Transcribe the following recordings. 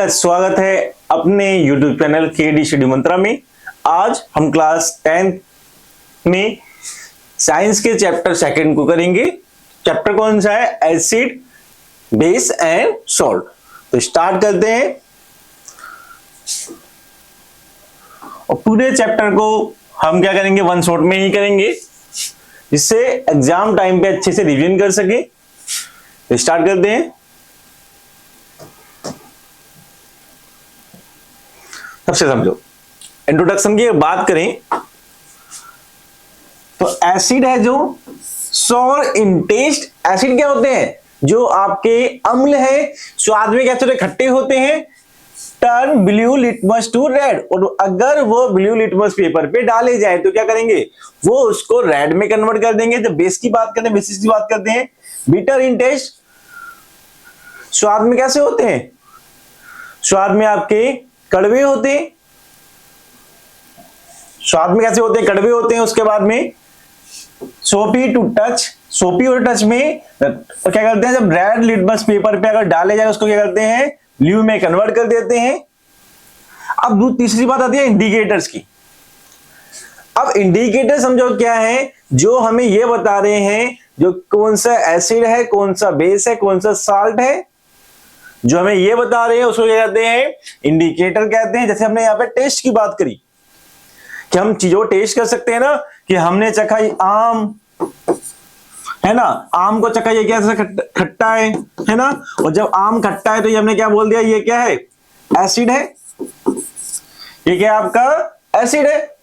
आपका स्वागत है अपने YouTube चैनल केडी स्टडी मंत्रा में। आज हम क्लास 10th में साइंस के चैप्टर सेकंड को करेंगे। चैप्टर कौन सा है? Acid, base and salt. तो स्टार्ट करते हैं और पूरे चैप्टर को हम क्या करेंगे, वन शॉट में ही करेंगे, जिससे एग्जाम टाइम पे अच्छे से रिवीजन कर सके। तो स्टार्ट करते हैं। सबसे समझो, इंट्रोडक्शन की बात करें तो एसिड है जो सॉर इन टेस्ट। एसिड क्या होते हैं? जो आपके अम्ल है, स्वाद में क्या होते, खट्टे होते हैं। Turn blue litmus to red, और अगर वो ब्लू लिटमस पेपर पे डाले जाए तो क्या करेंगे, वो उसको रेड में कन्वर्ट कर देंगे। जब बेस की बात करते हैं, बेसिस की बात करते हैं, बिटर इन टेस्ट, स्वाद में कैसे होते हैं? स्वाद में आपके कड़वे होते हैं। स्वाद में कैसे होते हैं? कड़वे होते हैं। उसके बाद में सोपी टू टच, सोपी और टच में क्या करते हैं, जब रेड लिटमस पेपर पे अगर डाले जाए उसको क्या करते हैं, ब्लू में कन्वर्ट कर देते हैं। अब तीसरी बात आती है इंडिकेटर्स की। अब इंडिकेटर समझो क्या है, जो हमें ये बता रहे हैं जो कौन सा एसिड है, कौन सा बेस है, कौन सा साल्ट है, जो हमें ये बता रहे हैं उसको क्या कहते हैं, इंडिकेटर कहते हैं। जैसे हमने यहाँ पे टेस्ट की बात करी कि हम चीजों टेस्ट कर सकते हैं ना, कि हमने चखा आम है ना, आम को चखा, ये क्या खट्टा है ना, और जब आम खट्टा है तो ये हमने क्या बोल दिया, ये क्या है, एसिड है। ये क्या आपका एसिड है।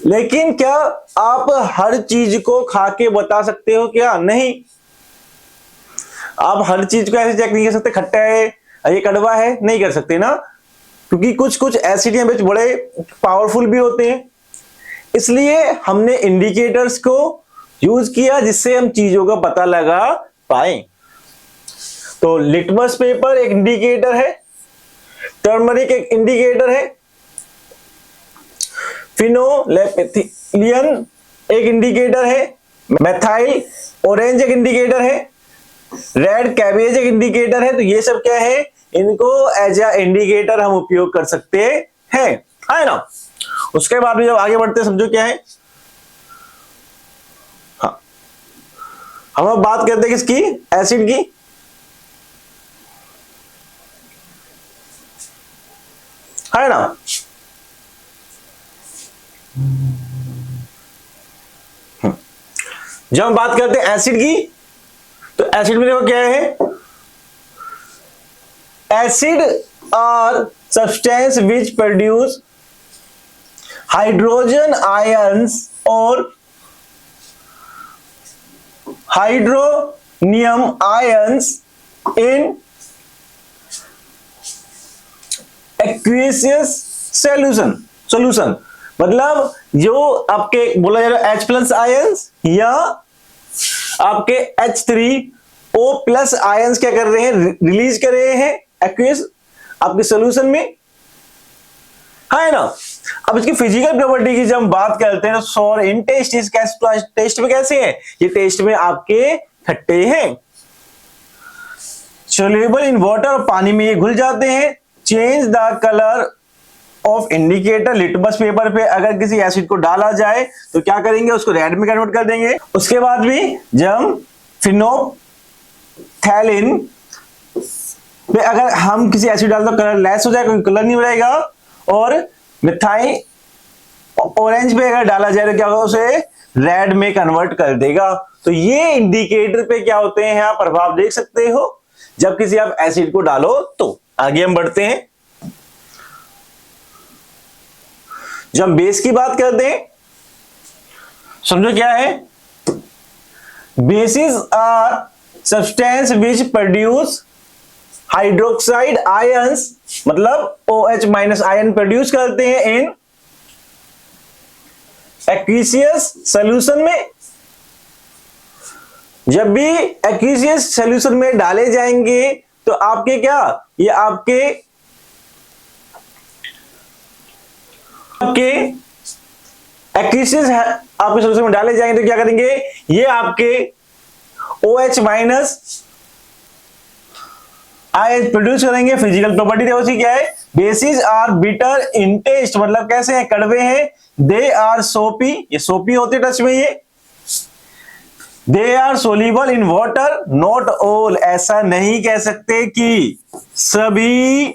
लेकिन क्या आप हर चीज को खा के बता सकते हो? क्या नहीं। आप हर चीज को ऐसे चेक नहीं कर सकते, खट्टा है, ये कड़वा है, नहीं कर सकते ना, क्योंकि कुछ कुछ एसिड हैं बड़े पावरफुल भी होते हैं। इसलिए हमने इंडिकेटर्स को यूज किया, जिससे हम चीजों का पता लगा पाए। तो लिटमस पेपर एक इंडिकेटर है, टर्मरिक एक इंडिकेटर है, फिनोलेपिथिलियन एक इंडिकेटर है, मेथाइल ऑरेंज एक इंडिकेटर है, रेड कैबेज एक इंडिकेटर है। तो ये सब क्या है, इनको एज ए इंडिकेटर हम उपयोग कर सकते हैं, है ना। उसके बाद में जब आगे बढ़ते हैं, समझो क्या है, हाँ, हम अब बात करते हैं किसकी, एसिड की। है ना। जब हम बात करते हैं एसिड की, तो एसिड में देखो क्या है, acid are substance which produce hydrogen ions और hydronium ions in aqueous solution. मतलब जो आपके बोला जा रहा है H प्लस आयंस या आपके H3O प्लस आयंस क्या कर रहे हैं, रिलीज कर रहे हैं एक्वियस आपके सॉल्यूशन में, है ना। अब इसकी फिजिकल प्रॉपर्टी की जब हम बात करते हैं तो सॉर इन टेस्ट, इस टेस्ट में कैसे है, ये टेस्ट में आपके खट्टे हैं। सोल्यूबल इन वाटर, और पानी में ये घुल जाते हैं। Change the colour of indicator, litmus paper पे अगर किसी एसिड को डाला जाए तो क्या करेंगे, उसको रेड में कन्वर्ट कर देंगे। उसके बाद भी जब फिनोल्फथैलीन पे अगर हम किसी एसिड डाल तो कलर लेस हो जाएगा, कोई कलर नहीं रहेगा। और मिथाइल ऑरेंज पे अगर डाला जाए तो क्या होगा, उसे रेड में कन्वर्ट कर देगा। तो ये इंडिकेटर पे क्या होते हैं, आप प्रभाव देख सकते हो जब किसी आप एसिड को डालो। तो आगे हम बढ़ते हैं। जब हम बेस की बात करते हैं, समझो क्या है, bases are substance which produce hydroxide ions, मतलब OH माइनस आयन प्रोड्यूस करते हैं इन एक्वियस सॉल्यूशन में। जब भी एक्वियस सॉल्यूशन में डाले जाएंगे तो आपके क्या, ये आपके एक्वियस आपके सॉल्यूशन में डाले जाएंगे तो क्या करेंगे, ये आपके OH माइनस आए प्रोड्यूस करेंगे। फिजिकल प्रॉपर्टी देखो उसकी क्या है, bases are bitter in taste, मतलब कैसे हैं, कड़वे हैं। दे आर सोपी, ये सोपी होते टच में, ये they are soluble in water, not all, ऐसा नहीं कह सकते कि सभी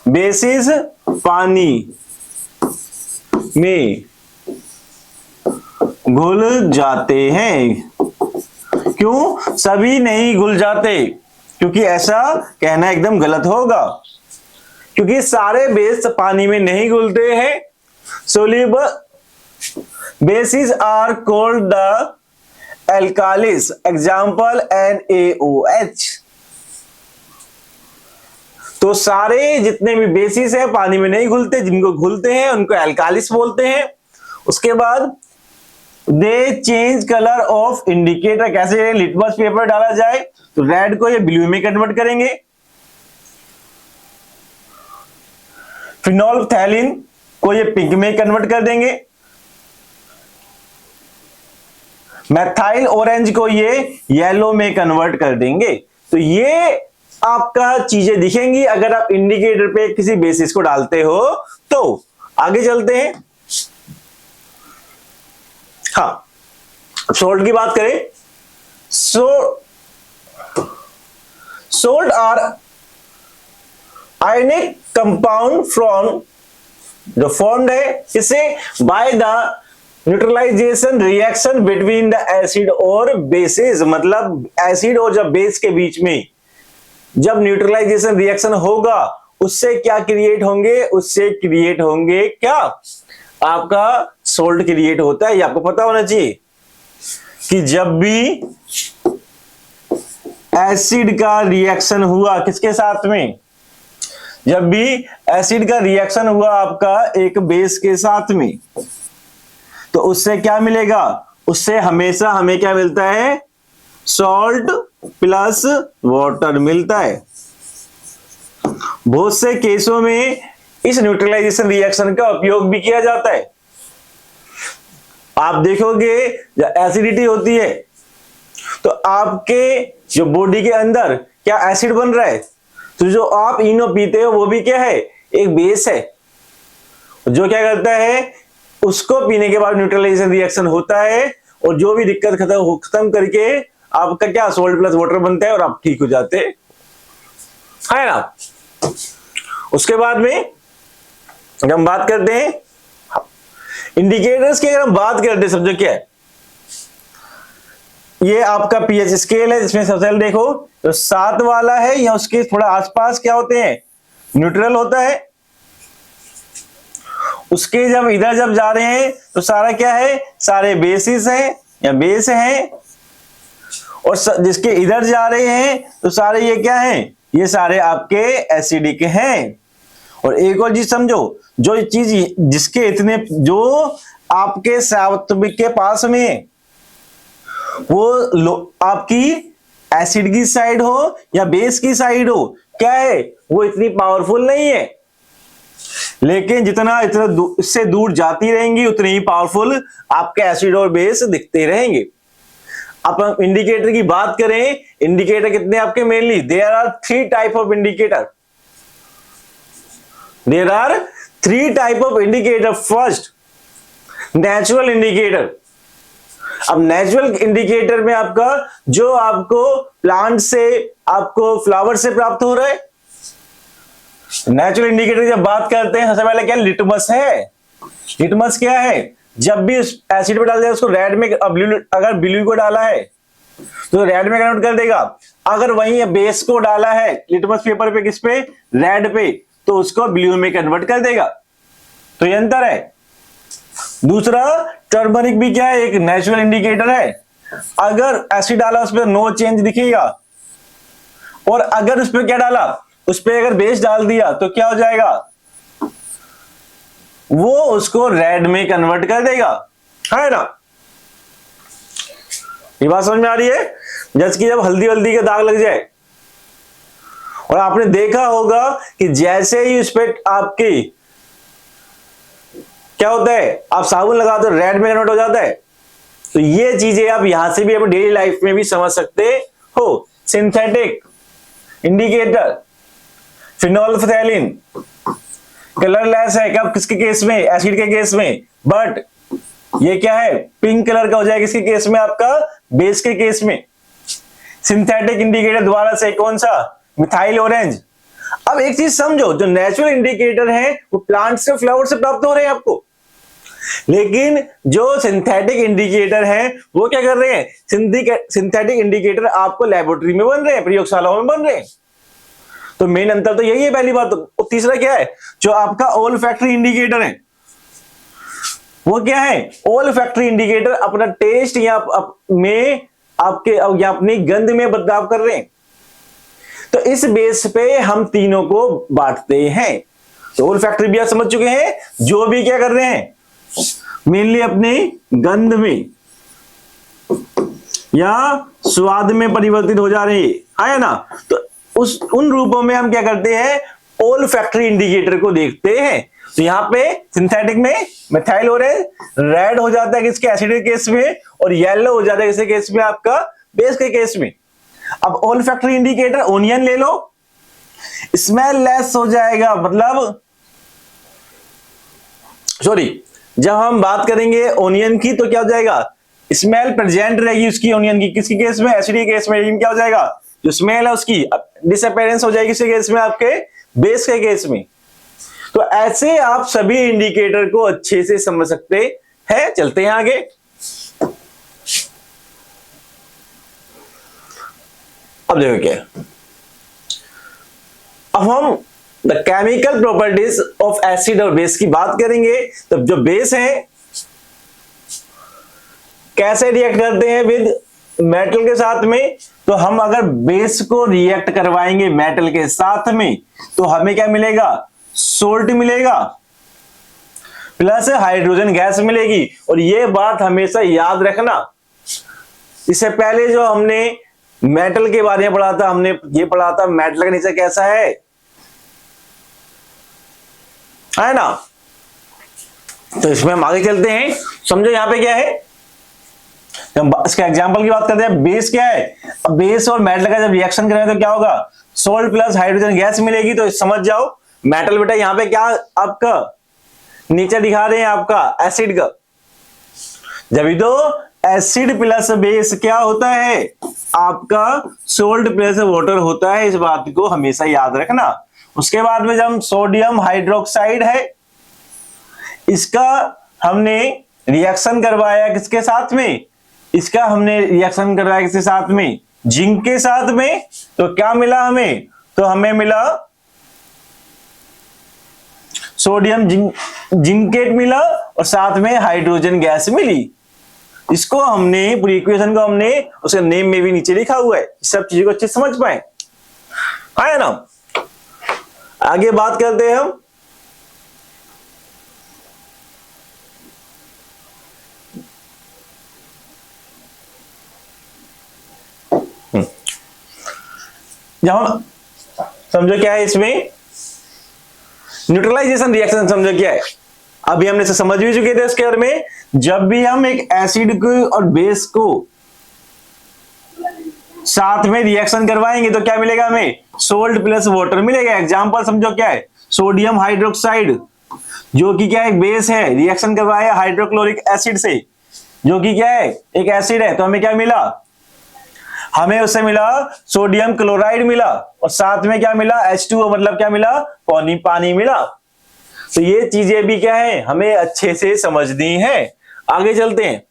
बेसिस पानी में घुल जाते हैं। क्यों सभी नहीं घुल जाते, क्योंकि ऐसा कहना एकदम गलत होगा, क्योंकि सारे बेस पानी में नहीं घुलते हैं। Soluble bases are called the alkalis, example NaOH। तो सारे जितने भी बेसिस है पानी में नहीं घुलते, जिनको घुलते हैं उनको एल्कालिस बोलते हैं। उसके बाद दे चेंज कलर ऑफ इंडिकेटर, कैसे, लिटमस पेपर डाला जाए तो रेड को ये ब्लू में कन्वर्ट करेंगे। फिनोल्फथैलिन को ये पिंक में कन्वर्ट कर देंगे। मैथाइल ऑरेंज को ये येलो में कन्वर्ट कर देंगे। तो ये आपका चीजें दिखेंगी अगर आप इंडिकेटर पे किसी बेसिस को डालते हो। तो आगे चलते हैं। हाँ, सोल्ट की बात करें, salt are ionic compound from, जो फॉर्म्ड है इसे by the neutralization reaction between the acid और बेसिस, मतलब एसिड और जब बेस के बीच में जब न्यूट्रलाइजेशन रिएक्शन होगा उससे क्या क्रिएट होंगे, उससे क्रिएट होंगे क्या, आपका सोल्ट क्रिएट होता है। ये आपको पता होना चाहिए कि जब भी एसिड का रिएक्शन हुआ किसके साथ में, जब भी एसिड का रिएक्शन हुआ आपका एक बेस के साथ में, तो उससे क्या मिलेगा, उससे हमेशा हमें क्या मिलता है, सॉल्ट प्लस वाटर मिलता है। बहुत से केसों में इस न्यूट्रलाइजेशन रिएक्शन का उपयोग भी किया जाता है। आप देखोगे जब एसिडिटी होती है तो आपके जो बॉडी के अंदर क्या एसिड बन रहा है, तो जो आप इनो पीते हो वो भी क्या है, एक बेस है, जो क्या करता है उसको पीने के बाद न्यूट्रलाइजेशन रिएक्शन होता है और जो भी दिक्कत खत्म करके आपका क्या सोल्ट प्लस वाटर बनता है और आप ठीक हो जाते है ना। उसके बाद में हम बात करते हैं इंडिकेटर्स की। अगर हम बात करते हैं, समझो क्या है, ये आपका पीएच स्केल है जिसमें सबसे पहले देखो तो 7 वाला है या उसके थोड़ा आसपास क्या होते हैं, न्यूट्रल होता है। उसके जब इधर जब जा रहे हैं तो सारा क्या है, सारे बेसिस हैं या बेस हैं, और जिसके इधर जा रहे हैं तो सारे ये क्या हैं, ये सारे आपके एसिडिक हैं। और एक और चीज समझो, जो चीज जिसके इतने जो आपके सात्विक के पास में वो आपकी एसिड की साइड हो या बेस की साइड हो, क्या है वो इतनी पावरफुल नहीं है, लेकिन जितना इससे दूर जाती रहेंगी उतनी ही पावरफुल आपके एसिड और बेस दिखते रहेंगे। अब हम इंडिकेटर की बात करें, इंडिकेटर कितने आपके mainly, there are 3 type of indicator, there are 3 type of indicator. First natural indicator. अब नेचुरल इंडिकेटर में आपका जो आपको प्लांट से आपको फ्लावर से प्राप्त हो रहा है। नेचुरल इंडिकेटर जब बात करते हैं सबसे पहले क्या, लिटमस है। लिटमस क्या है, जब भी उस एसिड पे डाल दिया उसको रेड में, अगर ब्लू को डाला है तो रेड में कन्वर्ट कर देगा, अगर वहीं बेस को डाला है लिटमस पेपर पे किस पे, रेड पे, तो उसको ब्लू में कन्वर्ट कर देगा। तो ये अंतर है। दूसरा टर्मरिक भी क्या है, एक नेचुरल इंडिकेटर है। अगर एसिड डाला उस पर नो चेंज दिखेगा, और अगर उस पर क्या डाला, उस पर अगर बेस डाल दिया तो क्या हो जाएगा, वो उसको रेड में कन्वर्ट कर देगा, है ना। ये बात समझ में आ रही है। जैसे कि जब हल्दी हल्दी के दाग लग जाए और आपने देखा होगा कि जैसे ही उस पर आपकी क्या होता है, आप साबुन लगाते हो रेड में कन्वर्ट हो जाता है, तो ये चीजें आप यहां से भी अपनी डेली लाइफ में भी समझ सकते हो। सिंथेटिक इंडिकेटर, फिनोल्फथैलीन कलरलेस है, कब किसके केस में, एसिड के केस में, बट ये क्या है, पिंक कलर का हो जाएगा किसके केस में, आपका बेस के केस में। सिंथेटिक इंडिकेटर दोबारा से कौन सा, मिथाइल ऑरेंज। अब एक चीज समझो, जो नेचुरल इंडिकेटर है वो प्लांट से, फ्लावर से प्राप्त हो रहे हैं आपको, लेकिन जो सिंथेटिक इंडिकेटर है वो क्या कर रहे हैं, सिंथेटिक इंडिकेटर आपको लेबोरेटरी में बन रहे हैं, प्रयोगशालाओं में बन रहे हैं। तो मेन अंतर तो यही है, पहली बात। तो तीसरा क्या है, जो आपका ओल्फैक्टरी इंडिकेटर है वो क्या है, ओल्फैक्टरी इंडिकेटर अपना टेस्ट या में आपके या अपनी गंध में बदलाव कर रहे हैं। तो इस बेस पे हम तीनों को बांटते हैं। तो ओल्फैक्टरी भी आप समझ चुके हैं, जो भी क्या कर रहे हैं, मेनली अपनी गंध में या स्वाद में परिवर्तित हो जा रहे हैं, है ना। तो उन रूपों में हम क्या करते हैं, ओल्फैक्टरी इंडिकेटर को देखते हैं। तो यहां पे सिंथेटिक में मिथाइल ऑरेंज रेड हो जाता है किसके, एसिड के केस में, और येलो हो जाता है किसके केस में, आपका बेस के केस में। अब ओल्फैक्टरी इंडिकेटर ओनियन ले लो, स्मेल लेस हो जाएगा, मतलब सॉरी, जब हम बात करेंगे ओनियन की तो क्या हो जाएगा, स्मेल प्रेजेंट रहेगी उसकी, ओनियन की, किसके केस में, एसिड के केस में। लेकिन क्या हो जाएगा, जो स्मेल है उसकी डिसअपीयरेंस हो जाएगी किसके केस में, आपके बेस के केस में। तो ऐसे आप सभी इंडिकेटर को अच्छे से समझ सकते हैं। चलते हैं आगे। अब देखो क्या, अब हम the chemical properties of acid और बेस की बात करेंगे। तो जो बेस है कैसे रिएक्ट करते हैं विद मेटल के साथ में, तो हम अगर बेस को रिएक्ट करवाएंगे मेटल के साथ में तो हमें क्या मिलेगा, सोल्ट मिलेगा प्लस हाइड्रोजन गैस मिलेगी। और ये बात हमेशा याद रखना, इससे पहले जो हमने मेटल के बारे में पढ़ा था, हमने ये पढ़ा था मेटल का नेचर कैसा है ना। तो इसमें हम आगे चलते हैं, समझो यहां पे क्या है, इसका एग्जांपल की बात करते हैं। बेस क्या है, अब बेस और मेटल का जब रिएक्शन करेंगे तो क्या होगा, सोल्ट प्लस हाइड्रोजन गैस मिलेगी। तो समझ जाओ मेटल बेटा यहां पे क्या आपका नेचर दिखा रहे हैं, आपका एसिड का। जब तो एसिड प्लस बेस क्या होता है, आपका सोल्ट प्लस वाटर होता है, इस बात को हमेशा याद रखना। उसके बाद में जब सोडियम हाइड्रोक्साइड है, इसका हमने रिएक्शन करवाया किसके साथ में, इसका हमने रिएक्शन करवाया किसके साथ में, जिंक के साथ में। तो क्या मिला हमें, तो हमें मिला सोडियम जिंकेट मिला और साथ में हाइड्रोजन गैस मिली। इसको हमने पूरी इक्वेशन को हमने उसके नेम में भी नीचे लिखा हुआ है, सब चीजों को अच्छे समझ पाए, है ना। आगे बात करते हैं हम, जब समझो क्या है इसमें, न्यूट्रलाइजेशन रिएक्शन समझो क्या है, अभी हमने समझ भी चुके थे इसके बारे में। जब भी हम एक एसिड को और बेस को साथ में रिएक्शन करवाएंगे तो क्या मिलेगा हमें, सोल्ट प्लस वाटर मिलेगा। एग्जांपल समझो क्या है, सोडियम हाइड्रोक्साइड जो कि क्या है, एक बेस है, रिएक्शन करवाया हाइड्रोक्लोरिक एसिड से जो कि क्या है, एक एसिड है। तो हमें क्या मिला, हमें उससे मिला सोडियम क्लोराइड मिला और साथ में क्या मिला, H2O, मतलब क्या मिला, पानी मिला। तो ये चीजें भी क्या है, हमें अच्छे से समझनी है। आगे चलते हैं।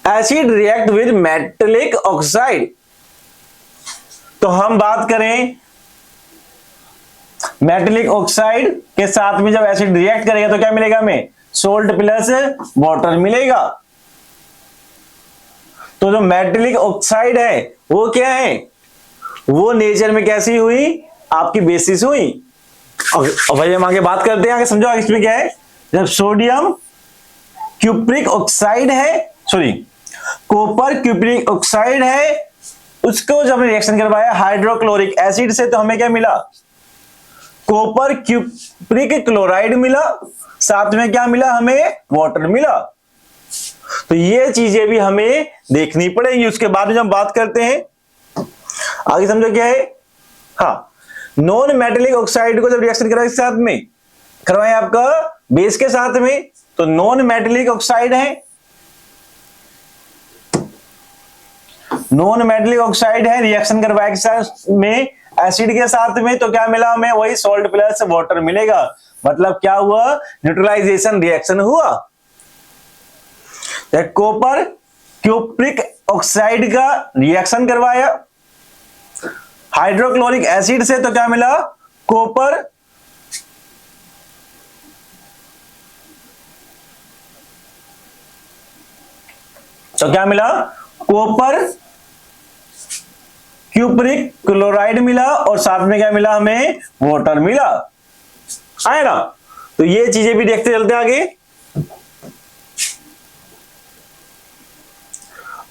Acid react with metallic oxide, तो हम बात करें मेटेलिक ऑक्साइड के साथ में जब एसिड रिएक्ट करेगा तो क्या मिलेगा हमें, सोल्ट प्लस वाटर मिलेगा। तो जो मेटेलिक ऑक्साइड है वो क्या है, वो नेचर में कैसी हुई, आपकी बेसिस हुई। और भाई हम आगे बात करते हैं, आगे समझो आगे इसमें क्या है। जब सोडियम क्यूप्रिक ऑक्साइड है, सॉरी कॉपर क्यूप्रिक ऑक्साइड है, उसको जब रिएक्शन करवाया हाइड्रोक्लोरिक एसिड से तो हमें क्या मिला, कॉपर क्यूप्रिक क्लोराइड मिला। साथ में क्या मिला हमें, वाटर मिला। तो ये चीजें भी हमें देखनी पड़ेगी। उसके बाद में हम बात करते हैं आगे, समझो क्या है। हाँ, नॉन मेटेलिक ऑक्साइड को जब रिएक्शन करवाए साथ में, करवाए आपका बेस के साथ में, तो नॉन मेटेलिक ऑक्साइड है, नॉन मेटेलिक ऑक्साइड है, रिएक्शन करवाए के साथ में एसिड के साथ में, तो क्या मिला हमें, वही सॉल्ट प्लस वाटर मिलेगा। मतलब क्या हुआ, न्यूट्रलाइजेशन रिएक्शन हुआ। कॉपर क्यूप्रिक ऑक्साइड का रिएक्शन करवाया हाइड्रोक्लोरिक एसिड से, तो क्या मिला, कॉपर तो क्या मिला, कॉपर क्यूप्रिक क्लोराइड मिला, और साथ में क्या मिला हमें, वाटर मिला, आए ना। तो ये चीजें भी देखते चलते आगे।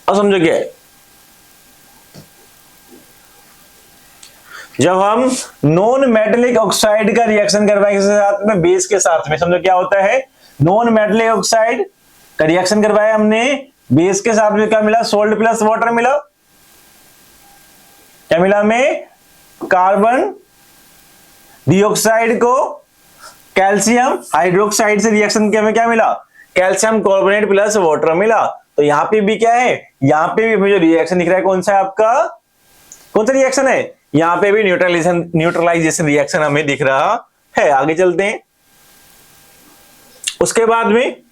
अब समझो क्या है, जब हम नॉन मेटेलिक ऑक्साइड का रिएक्शन करवाएंगे साथ में बेस के साथ में, समझो क्या होता है, नॉन मेटेलिक ऑक्साइड का रिएक्शन करवाया हमने बेस के साथ में, क्या मिला, सोल्ट प्लस वाटर मिला। क्या मिला हमें, कार्बन डाइऑक्साइड को कैल्शियम हाइड्रोक्साइड से रिएक्शन किया, हमें क्या मिला, कैल्शियम कार्बोनेट प्लस वाटर मिला। तो यहां पे भी क्या है, यहां पे भी हमें जो रिएक्शन दिख रहा है कौन सा है आपका, कौन सा रिएक्शन है, यहां पे भी न्यूट्रलाइजेशन रिएक्शन हमें दिख रहा है। आगे चलते हैं। उसके बाद में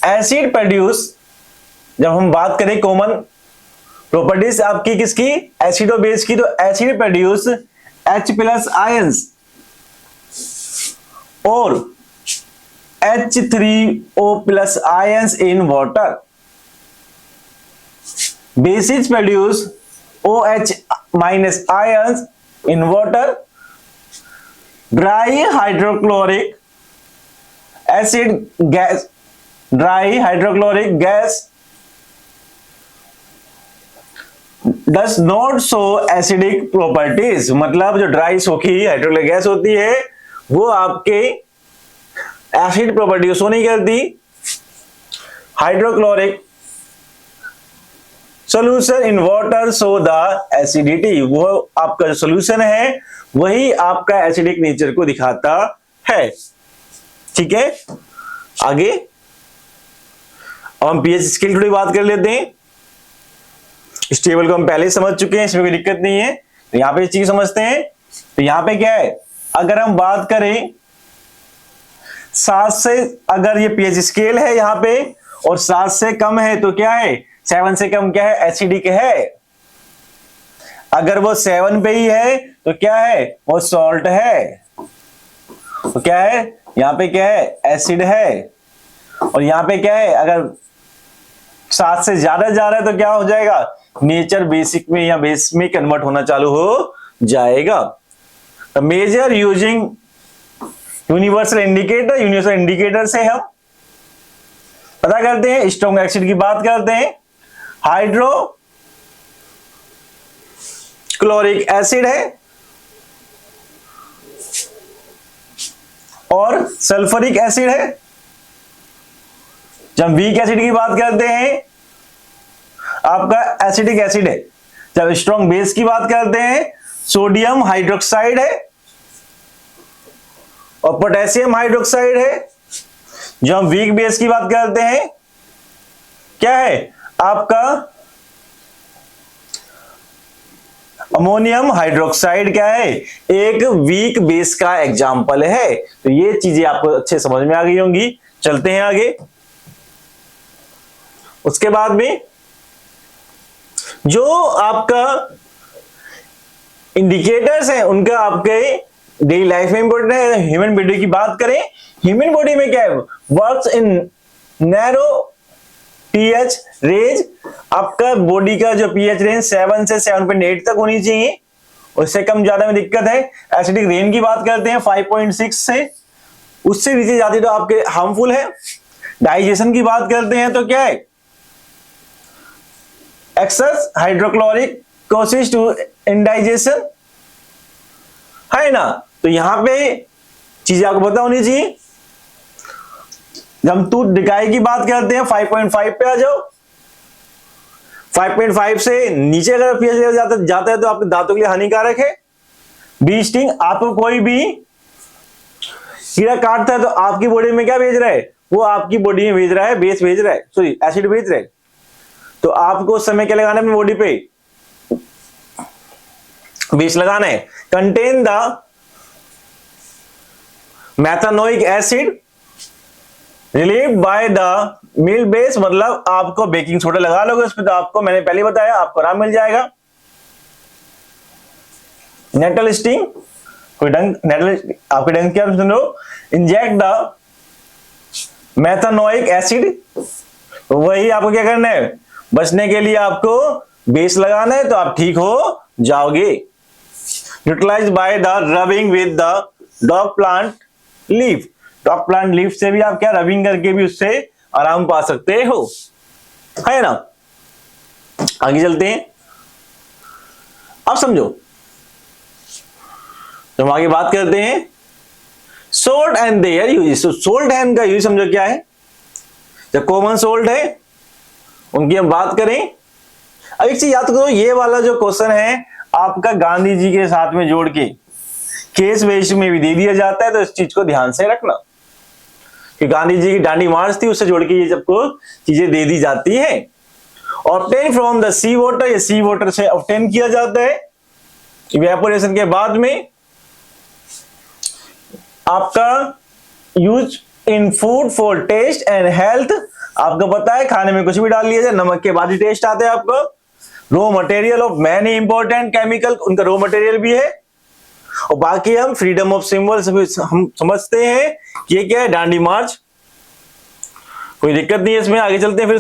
एसिड प्रोड्यूस, जब हम बात करें कॉमन प्रॉपर्टीज आपकी किसकी, एसिड और बेस की, तो acid produce H plus ions और H3O plus ions in water. Basis produce OH minus ions in water. Dry hydrochloric acid gas, dry hydrochloric gas does not show acidic properties. मतलब जो dry सूखी hydrochloric gas होती है वो आपके acid property show नहीं करती। Hydrochloric solution in water show the acidity, वो आपका जो सोल्यूशन है वही आपका एसिडिक नेचर को दिखाता है। ठीक है, आगे अब हम पीएच स्केल थोड़ी बात कर लेते हैं। इस टेबल को हम पहले ही समझ चुके हैं, इसमें कोई दिक्कत नहीं है। तो यहां पे इस चीज समझते हैं। तो यहां पे क्या है, अगर हम बात करें 7 से, अगर ये पीएच स्केल है यहां पे और 7 से कम है तो क्या है, 7 से कम क्या है, एसिडिक है। अगर वो 7 पे ही है तो क्या है, वो सॉल्ट है। तो क्या है, यहां पे क्या है, एसिड है। और यहां पे क्या है, अगर 7 से ज्यादा जा रहा है तो क्या हो जाएगा, नेचर बेसिक में या बेस में कन्वर्ट होना चालू हो जाएगा। तो measure using universal indicator, universal indicator से हम पता करते हैं। स्ट्रॉन्ग एसिड की बात करते हैं, हाइड्रो क्लोरिक एसिड है और सल्फ्यूरिक एसिड है। जब वीक एसिड की बात करते हैं आपका एसिडिक एसिड है। जब स्ट्रॉन्ग बेस की बात करते हैं सोडियम हाइड्रोक्साइड है और पोटेशियम हाइड्रोक्साइड है। जब हम वीक बेस की बात करते हैं क्या है आपका अमोनियम हाइड्रोक्साइड, क्या है, एक वीक बेस का एग्जाम्पल है। तो ये चीजें आपको अच्छे समझ में आ गई होंगी। चलते हैं आगे। उसके बाद में जो आपका इंडिकेटर्स हैं उनका आपके डेली लाइफ में इंपॉर्टेंट है। ह्यूमन बॉडी की बात करें, ह्यूमन बॉडी में क्या है, works in narrow pH range. आपका बॉडी का जो पीएच रेंज 7 से 7.8 तक होनी चाहिए, उससे कम ज्यादा में दिक्कत है। एसिडिक रेन की बात करते हैं 5.6 से, उससे नीचे जाती तो आपके हार्मफुल है। डाइजेशन की बात करते हैं तो क्या है, excess hydrochloric causes to indigestion है ना। तो यहां पे चीजें आपको पता होनी चाहिए। जब हम टूथ डिकाई की बात करते हैं 5.5 पे आ जाओ। 5.5 से नीचे अगर पीएच लेवल जाता है तो आपके दांतों के लिए हानिकारक है। बी स्टिंग, आपको कोई भी कीड़ा काटता है तो आपकी बॉडी में क्या भेज रहा है, वो आपकी बॉडी में भेज रहा है बेस भेज रहा है, सॉरी एसिड भेज रहा है। तो आपको उस समय क्या लगाना है अपनी बॉडी पे, बेस लगाना है। Contain the methanoic acid relieve by the milk base, मतलब आपको बेकिंग सोडा लगा लोगे उसमें तो आपको, मैंने पहले बताया, आपको आराम मिल जाएगा। नेटल स्टिंग, कोई डंक, नेटल आपके डंक क्या सुन रहे हो, इंजेक्ट द मैथानोइक एसिड, वही आपको क्या करना है, बचने के लिए आपको बेस लगाना है तो आप ठीक हो जाओगे। Utilize by the rubbing with the dock plant leaf, dock plant leaf से भी आप क्या रबिंग करके भी उससे आराम पा सकते हो, है ना। आगे चलते हैं, अब समझो, तो हम आगे बात करते हैं salt and their use. Salt and का यूज समझो क्या है, जब कॉमन सोल्ट है उनकी हम बात करें। अब एक चीज याद करो, ये वाला जो क्वेश्चन है आपका गांधी जी के साथ में जोड़ के केस वेश में भी दे दिया जाता है, तो इस चीज को ध्यान से रखना कि गांधी जी की डांडी मार्च थी, उससे जोड़ के ये सबको चीजें दे दी जाती है। Obtain from the sea water, ये सी वाटर से ऑब्टेन किया जाता है इवेपोरेशन के बाद में। आपका use in food for taste and health, आपको पता है खाने में कुछ भी डाल लिया जाए नमक के बाद ही टेस्ट आता है आपको। Raw material of many important chemical, उनका रॉ मटेरियल भी है। और बाकी हम फ्रीडम ऑफ सिंबल हम समझते हैं कि ये क्या है, डांडी मार्च, कोई दिक्कत नहीं है इसमें। आगे चलते हैं फिर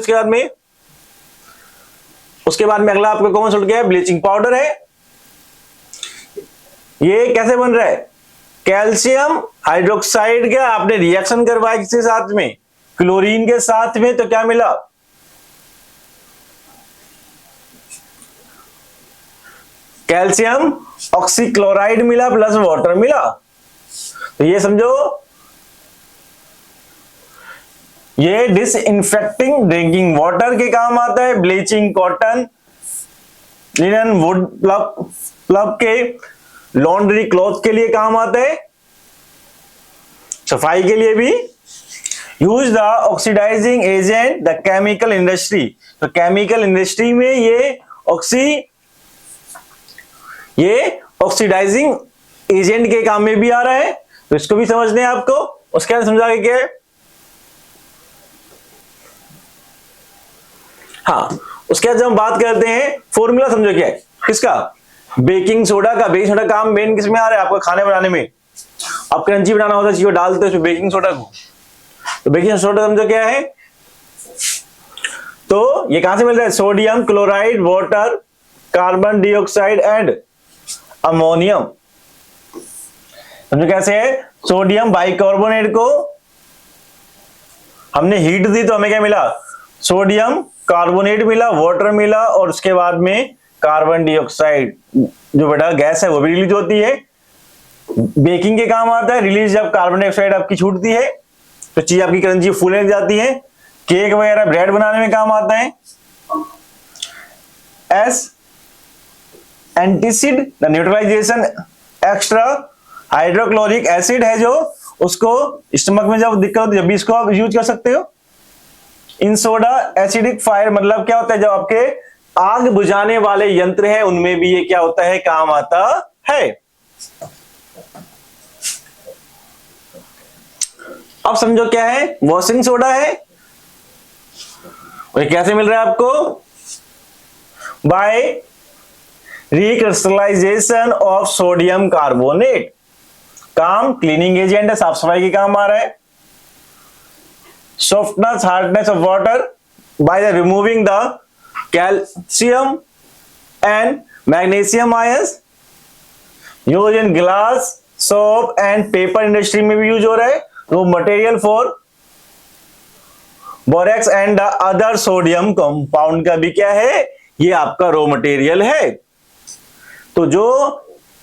उसके बाद में अगला आपका कौन सा क्या है, ब्लीचिंग पाउडर है। ये कैसे बन रहा है, कैल्शियम हाइड्रोक्साइड का आपने रिएक्शन करवाया किसके साथ में, क्लोरीन के साथ में, तो क्या मिला, कैल्शियम ऑक्सीक्लोराइड मिला प्लस वाटर मिला। तो ये समझो ये डिसइंफेक्टिंग ड्रिंकिंग वाटर के काम आता है, ब्लीचिंग कॉटन लिनन वुड प्लब के लॉन्ड्री क्लॉथ के लिए काम आता है, सफाई के लिए भी। Use the oxidizing agent the chemical industry, तो केमिकल इंडस्ट्री में ये ऑक्सीडाइजिंग एजेंट के काम में भी आ रहा है, तो इसको भी समझने हैं आपको। उसके बाद समझा क्या है, हाँ उसके बाद जब हम बात करते हैं फॉर्मूला समझो क्या है किसका, बेकिंग सोडा का। बेकिंग सोडा काम मेन किसमें आ रहा है, आपको खाने बनाने में, आप क्रंची बनाना होता है चीजों डालते हो उसमें बेकिंग सोडा को, तो बेकिंग सोडा समझो क्या है, तो ये कहां से मिल रहा है, sodium chloride water carbon dioxide and ammonium. समझो कैसे है, सोडियम बाइकार्बोनेट को हमने हीट दी तो हमें क्या मिला, सोडियम कार्बोनेट मिला, वाटर मिला, और उसके बाद में कार्बन डाइऑक्साइड जो बेटा गैस है वो भी रिलीज होती है, बेकिंग के काम आता है। रिलीज जब कार्बन डाइऑक्साइड आपकी छूटती है तो चीज आपकी क्रंची फूलने लग जाती है, केक वगैरह ब्रेड बनाने में काम आता है। As antacid the neutralisation extra hydrochloric acid है जो उसको स्टमक में जब दिक्कत होती है जब भी इसको आप यूज कर सकते हो। इन सोडा एसिडिक फायर, मतलब क्या होता है, जब आपके आग बुझाने वाले यंत्र हैं उनमें भी ये क्या होता है, काम आता है। अब समझो क्या है, वॉशिंग सोडा है, और कैसे मिल रहा है आपको, by recrystallization of sodium carbonate, काम क्लीनिंग एजेंट है, साफ सफाई के काम आ रहा है। Softness hardness of water by the removing the calcium and magnesium ions, use in glass soap and paper industry में भी यूज हो रहा है। तो material for borax and the other sodium compound का भी क्या है, ये आपका रॉ मटेरियल है। तो जो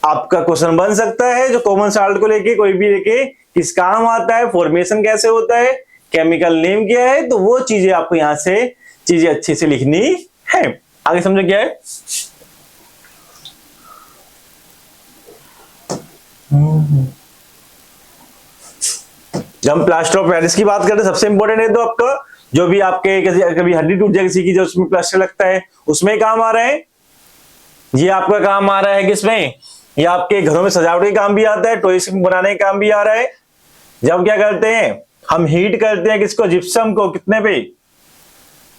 आपका क्वेश्चन बन सकता है जो कॉमन साल्ट को लेके कोई भी लेके किस काम आता है, फॉर्मेशन कैसे होता है, केमिकल नेम क्या है, तो वो चीजें आपको यहां से चीजें अच्छे से लिखनी है। आगे समझो क्या है। जब हम प्लास्टर ऑफ पेरिस की बात करते हैं सबसे इंपॉर्टेंट है तो आपका जो भी आपके कभी हड्डी टूट जाए किसी की जो उसमें प्लास्टर लगता है उसमें काम आ रहा है। ये आपका काम आ रहा है किसमें, ये आपके घरों में सजावट के काम भी आता है, टॉयज बनाने का काम भी आ रहा है। जब क्या करते हैं हम हीट करते हैं किसको, जिप्सम को, कितने पे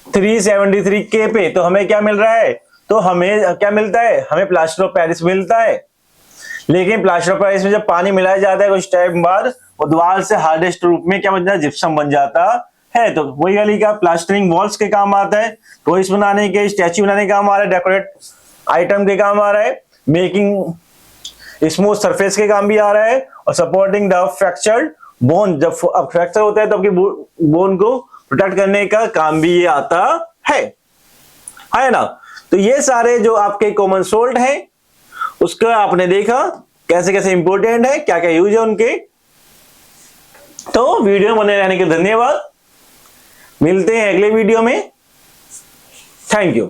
373 के पे, तो हमें क्या मिल रहा है, तो हमें क्या मिलता है, हमें प्लास्टर ऑफ पेरिस मिलता है। लेकिन प्लास्टर ऑफ पेरिस में जब पानी मिलाया जाता है कुछ टाइम बाद वो दीवार से हार्डेस्ट रूप में क्या बन जाता है, जिप्सम बन जाता है। तो वही वाली का प्लास्टरिंग वॉल्स के काम आता है, टॉयज बनाने के, स्टैचू बनाने के काम आ रहा है, डेकोरेट आइटम के काम आ रहा है, मेकिंग स्मूथ सरफेस के काम भी आ रहा है, और सपोर्टिंग द फ्रैक्चर्ड बोन, जब फ्रैक्चर होता है तो आपकी बोन को प्रोटेक्ट करने का काम भी ये आता है ना। तो ये सारे जो आपके कॉमन सोल्ट हैं उसका आपने देखा कैसे कैसे इंपॉर्टेंट है, क्या क्या यूज है उनके। तो वीडियो बने रहने के धन्यवाद, मिलते हैं अगले वीडियो में, थैंक यू।